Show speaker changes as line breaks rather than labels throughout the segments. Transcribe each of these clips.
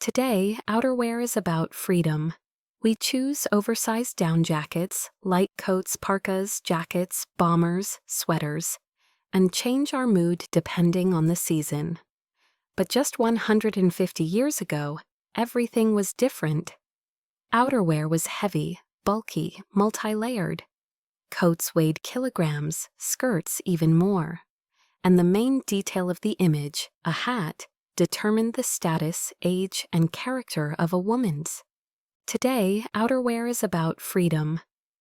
Today, outerwear is about freedom. We choose oversized down jackets, light coats, parkas, jackets, bombers, sweaters, and change our mood depending on the season. But just 150 years ago, everything was different. Outerwear was heavy, bulky, multi-layered. Coats weighed kilograms, skirts even more. And the main detail of the image, a hat, determined the status, age, and character of a woman's. Today, outerwear is about freedom.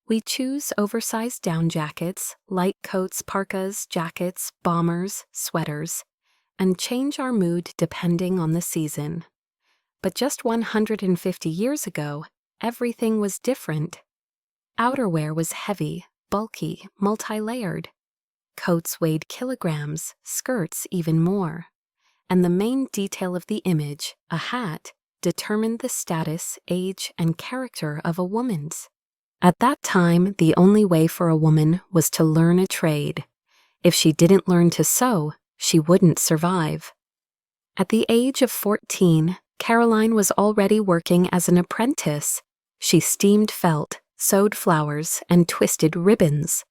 We choose oversized down jackets, light coats, parkas, jackets, bombers, sweaters, and change our mood depending on the season. But just 150 years ago, everything was different. Outerwear was heavy, bulky, multi-layered. Coats weighed kilograms, skirts even more. And the main detail of the image, a hat, determined the status, age, and character of a woman's. At that time, the only way for a woman was to learn a trade. If she didn't learn to sew, she wouldn't survive. At the age of 14, Caroline was already working as an apprentice. She steamed felt, sewed flowers, and twisted ribbons.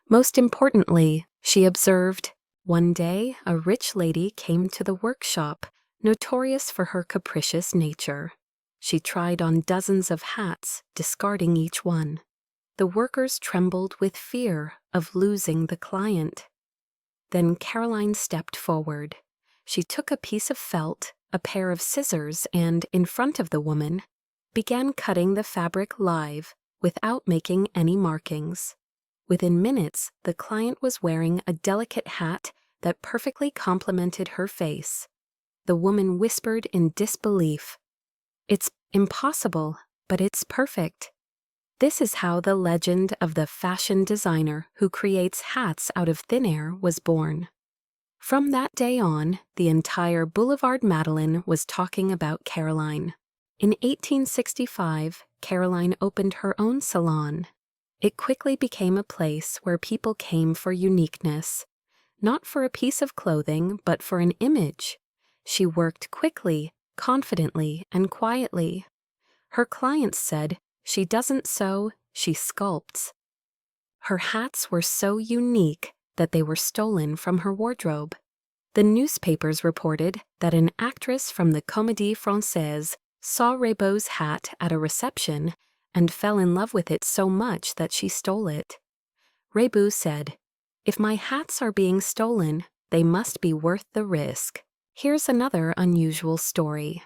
Most importantly, she observed, one day a rich lady came to the workshop, notorious for her capricious nature. She tried on dozens of hats, discarding each one. The workers trembled with fear of losing the client. Then Caroline stepped forward. She took a piece of felt, a pair of scissors, and, in front of the woman, began cutting the fabric live, without making any markings. Within minutes, the client was wearing a delicate hat that perfectly complemented her face. The woman whispered in disbelief, "It's impossible, but it's perfect." This is how the legend of the fashion designer who creates hats out of thin air was born. From that day on, the entire Boulevard Madeleine was talking about Caroline. In 1865, Caroline opened her own salon. It quickly became a place where people came for uniqueness, not for a piece of clothing, but for an image. She worked quickly, confidently, and quietly. Her clients said, "She doesn't sew, she sculpts." Her hats were so unique that they were stolen from her wardrobe. The newspapers reported that an actress from the Comédie Française saw Reboux' hat at a reception and fell in love with it so much that she stole it. Reboux said, "If my hats are being stolen, they must be worth the risk." Here's another unusual story.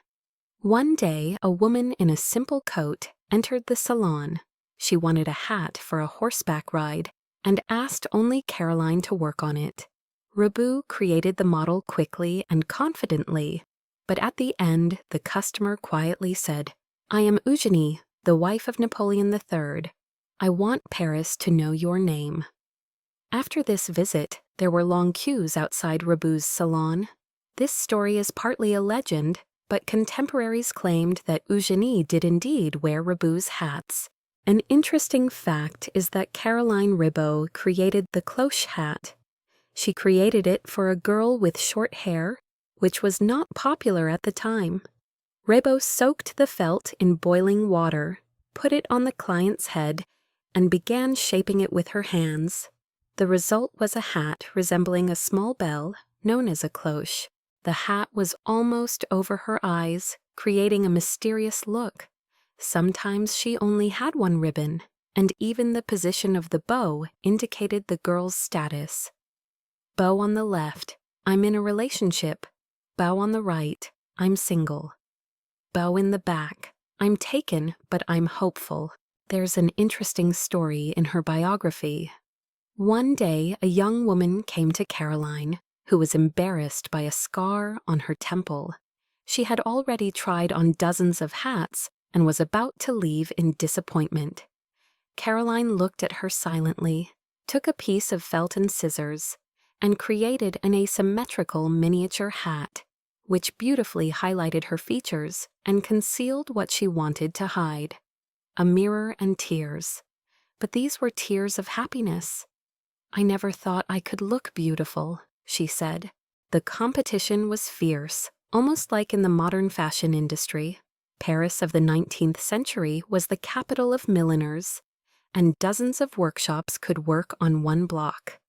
One day, a woman in a simple coat entered the salon. She wanted a hat for a horseback ride and asked only Caroline to work on it. Reboux created the model quickly and confidently, but at the end, the customer quietly said, "I am Eugenie, the wife of Napoleon III. I want Paris to know your name." After this visit, there were long queues outside Reboux' salon. This story is partly a legend, but contemporaries claimed that Eugenie did indeed wear Reboux' hats. An interesting fact is that Caroline Reboux created the cloche hat. She created it for a girl with short hair, which was not popular at the time. Reboux soaked the felt in boiling water, put it on the client's head, and began shaping it with her hands. The result was a hat resembling a small bell, known as a cloche. The hat was almost over her eyes, creating a mysterious look. Sometimes she only had one ribbon, and even the position of the bow indicated the girl's status. Bow on the left, I'm in a relationship. Bow on the right, I'm single. Bow in the back, I'm taken, but I'm hopeful. There's an interesting story in her biography. One day, a young woman came to Caroline, who was embarrassed by a scar on her temple. She had already tried on dozens of hats and was about to leave in disappointment. Caroline looked at her silently, took a piece of felt and scissors, and created an asymmetrical miniature hat, which beautifully highlighted her features and concealed what she wanted to hide: a mirror and tears. But these were tears of happiness. "I never thought I could look beautiful," she said. The competition was fierce. Almost like in the modern fashion industry, Paris of the 19th century was the capital of milliners, and dozens of workshops could work on one block.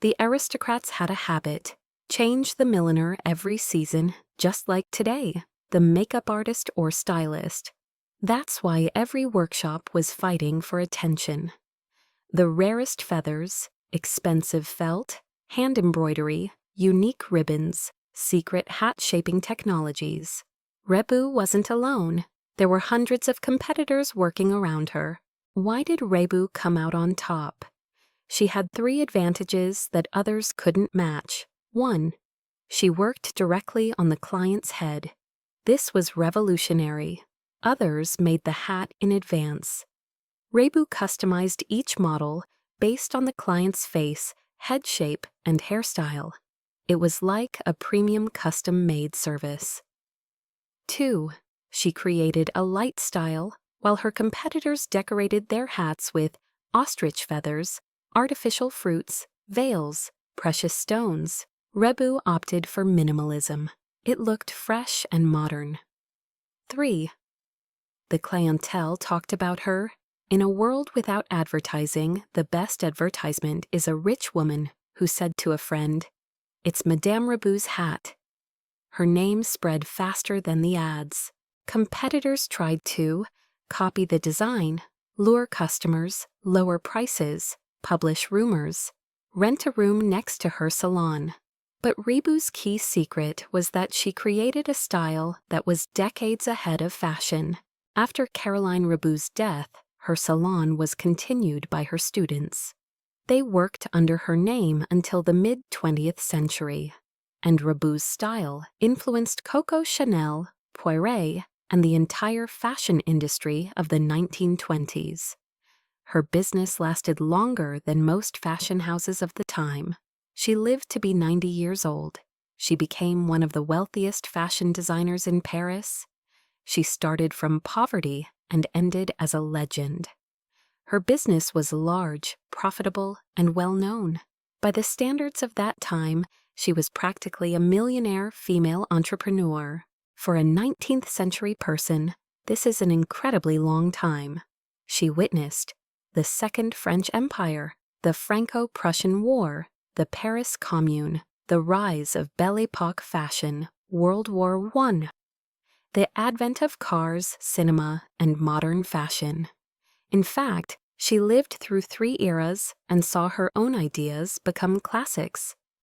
The aristocrats had a habit: change the milliner every season, just like today, the makeup artist or stylist. That's why every workshop was fighting for attention. The rarest feathers, expensive felt, hand embroidery, unique ribbons, secret hat-shaping technologies. Reboux wasn't alone. There were hundreds of competitors working around her. Why did Reboux come out on top? She had 3 advantages that others couldn't match. 1. She worked directly on the client's head. This was revolutionary. Others made the hat in advance. Reboux customized each model based on the client's face, head shape, and hairstyle. It was like a premium custom-made service. 2. She created a light style, while her competitors decorated their hats with ostrich feathers, artificial fruits, veils, precious stones. Reboux opted for minimalism. It looked fresh and modern. 3. The clientele talked about her. In a world without advertising, the best advertisement is a rich woman who said to a friend, "It's Madame Reboux's hat." Her name spread faster than the ads. Competitors tried to copy the design, lure customers, lower prices, publish rumors, rent a room next to her salon. But Reboux's key secret was that she created a style that was decades ahead of fashion. After Caroline Reboux's death, her salon was continued by her students. They worked under her name until the mid-20th century, and Reboux's style influenced Coco Chanel, Poiret, and the entire fashion industry of the 1920s. Her business lasted longer than most fashion houses of the time. She lived to be 90 years old. She became one of the wealthiest fashion designers in Paris. She started from poverty and ended as a legend. Her business was large, profitable, and well-known. By the standards of that time, she was practically a millionaire female entrepreneur. For a 19th century person, this is an incredibly long time. She witnessed the Second French Empire, the Franco-Prussian War, the Paris Commune, the rise of Belle Époque fashion, World War I, the advent of cars, cinema, and modern fashion. In fact, she lived through 3 eras and saw her own ideas become classics.